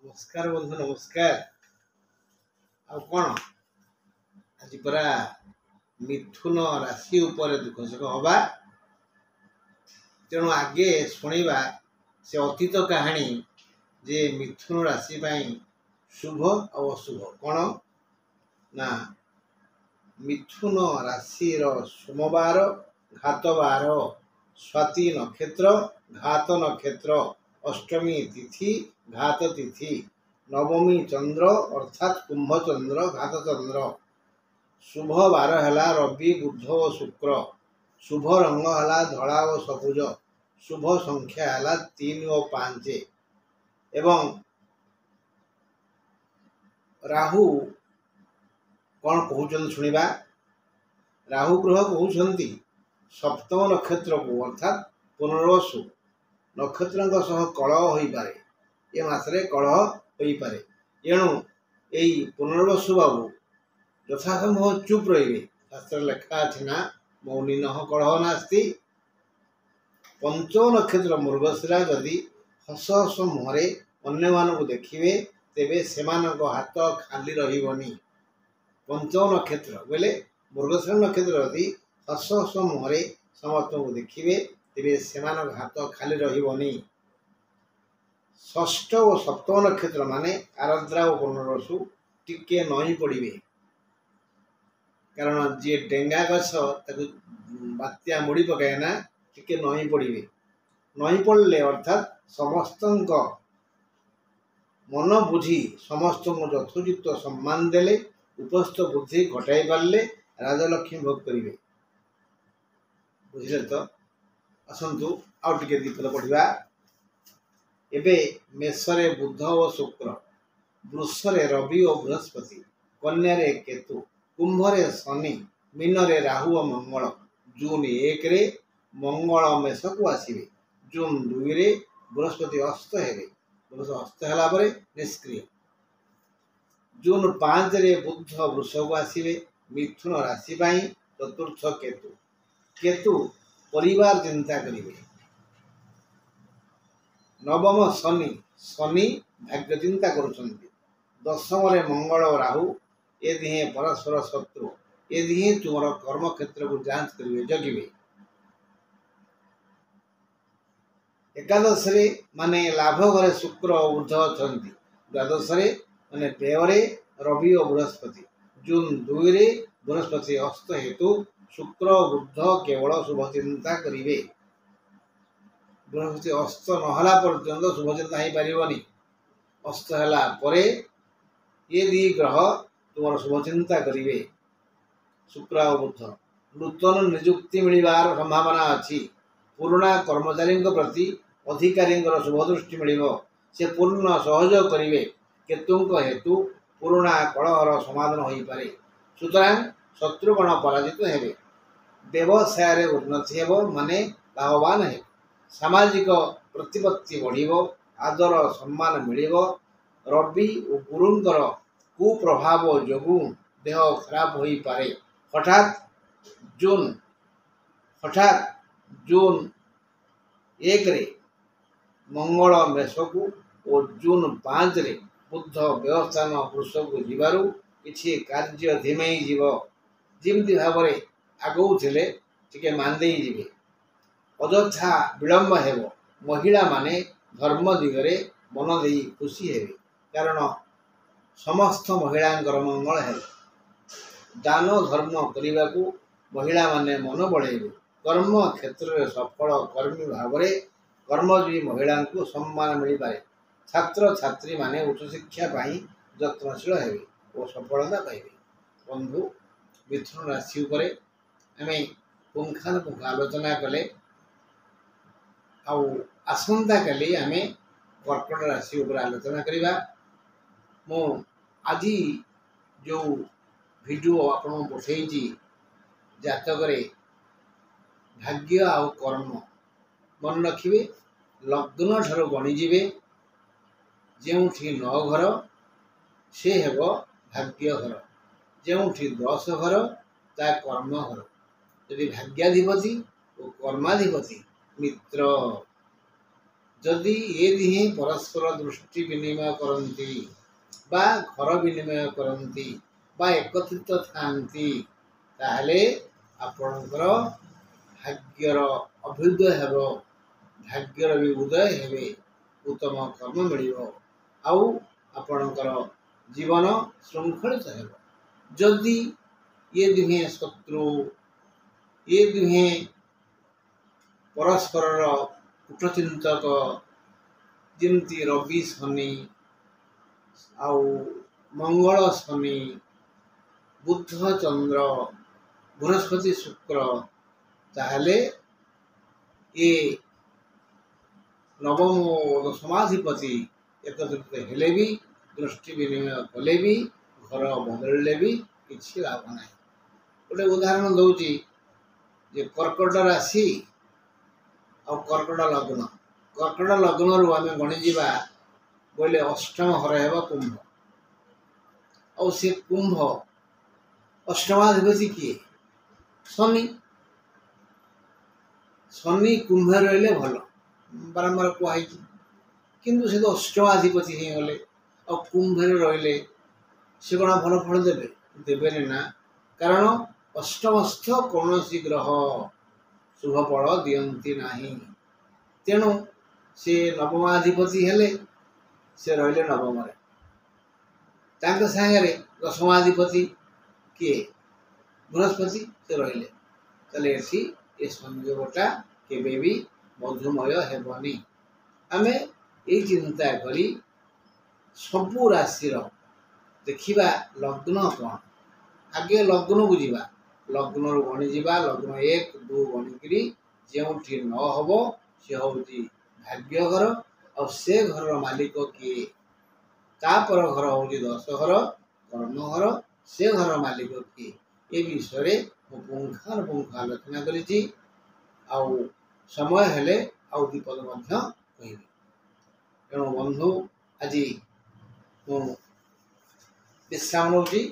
नमस्कार बंधु नमस्कार। आज परा मिथुन राशि उपर दुखसुख हवा तेणु आगे शुणा से अतीत कहानी जे मिथुन राशि शुभ और अशुभ कौन ना मिथुन राशि सोमवार घातवार स्वाति नक्षत्र घात नक्षत्र अष्टमी तिथि घात तिथि नवमी चंद्र अर्थात कुंभ चंद्र घात चंद्र शुभ बार है रवि बुध और शुक्र शुभ रंग है धला और सबुज शुभ संख्या है 3 और 5 एवं राहु कौन कहते शुणा राहु ग्रह कहते सप्तम नक्षत्र को अर्थात पुनर्वसु नक्षत्र सह कलह हो पारे ये मासरे कलह हो पारे एणु यही पुनर्वसु बाबू यथासंभव चुप रही शास्त्र लेखा अच्छी ना मौनी न कलह नास्ति पंचम नक्षत्र मृगशिरा जदि हस हस मुहरे अन्य मानक देखिए तेबे सेमानक हाथ खाली रही पंचम नक्षत्र बोले मृगशिरा नक्षत्र जदि हस हस मुहरे समस्त को देखिए तेबे सेमानक हाथ खाली रही षष्ठ और सप्तम नक्षत्र माने आरद्रा और पुनर्वसु टिके नई पड़े कारण जी डेंगा गछ बात्या मुड़ी पकाए ना टिके नई पड़े नई पड़े अर्थात समस्त मन बुझी समस्त को यथोचित सम्मान देले उपस्थ बुद्धि घटाई पारे राजलक्ष्मी भोग करेंगे बुझे तो आसतु आउ टे दीपद पढ़ा एबे मेषरे बुध और शुक्र वृषरे रवि और बृहस्पति कन्या रे केतु कुंभरे शनि मीन रे राहु और मंगल जून 1 रे मंगल मेष को आसवे जून 2 रे बृहस्पति अस्त हेबे अस्त होला परे निष्क्रिय जून 5 रे बुध वृष को आसवे मिथुन राशि चतुर्थ केतु केतु परिवार चिंता करेंगे नवम शनि शनि भाग्य चिंता कर दशम रे मंगल और राहु ये दिहे परस्पर शत्रु ये दिहे तुम कर्म क्षेत्र को जांच करेंगे जगिवे एकादश रे माने लाभ घरे शुक्र और बुध अच्छा द्वादश रे माने व्यय रवि और बृहस्पति जून 2 रे बृहस्पति अस्त हेतु शुक्र और बुध केवल शुभ चिंता करेंगे बृहस्पति अस्त नहला पर्यंत शुभ चिंता हो पारनी अस्त है परे ये दी ग्रह तुम शुभ चिंता करेंगे शुक्र और बुध नूतन निजुक्ति मिलवार संभावना अच्छी पुराणा कर्मचारी प्रति अधिकारी शुभ दृष्टि मिल से पूर्ण सहयोग करेंगे केतु हेतु पुराणा कलहर समाधान हो पारे सुतरां शत्रुगण पराजित हेबे व्यवसाय उन्नति हेब माने लाभवान हे सामाजिक प्रतिपत्ति बढ़िबो आदर सम्मान मिलिबो रवि और गुरुंकर कुप्रभाव जोगु देह खराब हो पारे हठात जून 1 रे मंगल मेष को और जून 5 रे बुध व्यवस्थान वृष को जीवारु किछि कार्य धीमे जीव जिमती भाव में आगौ थिले टिके मांदे जीवे अଯଥା विलंब हेब महिला माने धर्म दिगरे मन दे खुशी हेबे कारण समस्त महिला मंगल है दान धर्म करने को महिला माने मन बढ़ेबे कर्म क्षेत्र में सफल कर्मी भाव में कर्मजीवी महिला को सम्मान मिल पारे छात्र छात्री माने उच्च शिक्षा यत्नशील हेबे और सफलता पाइबे बंधु मिथुन राशि उपरे आमे पुंखानुपुंख आलोचना कले आसंता काली आमे कर्कट राशि उपर आलोचना करिबा मो आज जो वीडियो आपन पठेइची जातक रे भाग्य आ कर्म मन रखिए लग्न ठार गणिजे जोठी 9 घर से हेब भाग्य घर जोठी 10 घर ता कर्म घर यदि भाग्याधिपति और कर्माधिपति मित्र जदि ये दिहे परस्पर दृष्टि विनिमय करती बा घर विनिमय करती बा एकत्रित थांती ताहले आपणकर भाग्यर अभ्युदय हेब भाग्यर भी उदय हेबे उत्तम कर्म मिल आउ आपणकर जीवन श्रृंखलित हेब जदि ये दुहे शत्रु ये दुहे परस्पर कूटचिंतक जमती रवि शनि आउ मंगल शनि बुध चंद्र बृहस्पति शुक्र ताहले ये नवम दशमाधिपति एकत्रित हेले भी दृष्टि विनिमय कले भी घर बदलले भी किसी लाभ ना गोटे उदाहरण दूची जे कर्कट राशि और कर्कट लग्न कर्कट लग्न रु आम गणिजा बोले अष्टम घर है कुंभ और से कुंभ अष्टमाधिपति किए शनि शनि कुंभ रही भल बारंबार कहुई किंतु से तो अष्टमाधिपति ही गले और कुंभ रही से कौन भल फल देवे देवे ना कारण अष्टमस्थ कौन ग्रह शुभ फल दियंती नहीं तेणु से नवमाधिपति हेले से रहिले नवम सांगे दशमाधिपति किए बृहस्पति से रहिले ताले ये संयोगटा केबे भी मधुमय हेबनी आमे ये चिंता करी सबू राशि देखिबा लग्न कौन आगे लग्न को जीवा लग्न रु गणी जीवा लग्न 1 2 गणिकी जो न हम सी हूँ भाग्य घर और से घर मालिक किए तापर घर हूँ 10 घर कर्म घर से घर मालिक किए ये विषय में पुंखानुपुंख आलोचना करी समय हेले आउ दीपद कहि तेणु बंधु आज विश्राम नौची।